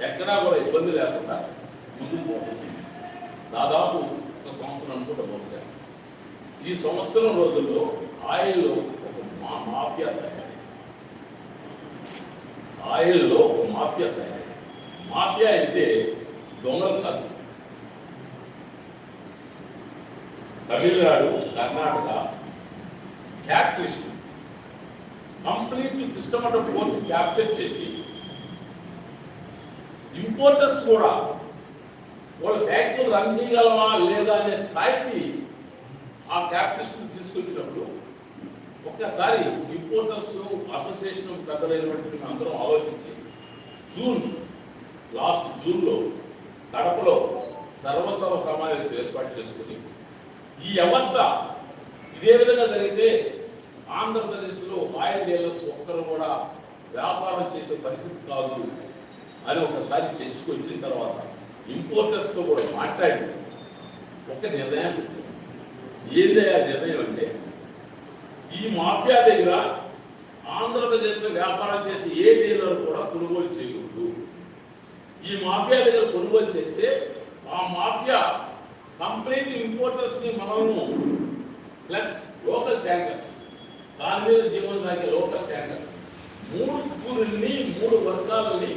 ఎక్కడా కూడా ఇబ్బంది లేకుండా ముందుకు పోతుంది. దాదాపు 1 సంవత్సరం అనుకుంటా బహుశా. ఈ సంవత్సరం రోజుల్లో ఆయిల్లో ఒక మాఫియా తయారైంది. ఆయిల్లో ఒక మాఫియా తయారైంది. మాఫియా అంటే దొంగలు కాదు. తమిళనాడు, కర్ణాటక క్యాపిటలిస్ట్ కంప్లీట్ కృష్ణమఠ పోర్ట్ క్యాప్చర్ చేసి ఇంపోర్టర్స్ కూడా వాళ్ళ ఫ్యాక్టరీలు రన్ చేయగలమా లేదా అనే స్థాయికి ఆ క్యాపిటలిస్ట్ తీసుకొచ్చినప్పుడు ఒక్కసారి ఇంపోర్టర్స్ అసోసియేషన్ పెద్దలైనటువంటి మేము అందరం ఆలోచించి లాస్ట్ జూన్లో కడపలో సర్వసభ సమావేశం ఏర్పాటు చేసుకుని ఈ వ్యవస్థ ఇదే విధంగా జరిగితే ఆంధ్రప్రదేశ్లో ఆయిల్ డీలర్స్ ఒక్కరు కూడా వ్యాపారం చేసే పరిస్థితి కాదు అని ఒకసారి చర్చకు వచ్చిన తర్వాత ఇంపోర్టర్స్తో కూడా మాట్లాడి ఒక నిర్ణయం వచ్చింది. ఏంటి ఆ నిర్ణయం అంటే, ఈ మాఫియా దగ్గర ఆంధ్రప్రదేశ్లో వ్యాపారం చేసే ఏ డీలర్ కూడా కొనుగోలు చేయకూడదు. ఈ మాఫియా దగ్గర కొనుగోలు చేస్తే ఆ మాఫియా కంప్లీట్ ఇంపోర్టర్స్ని మనము ప్లస్ లోకల్ ట్యాంకర్స్, దాని మీద జీవనం సాగే లోకల్ ట్యాంకర్స్ 3 వర్గాలని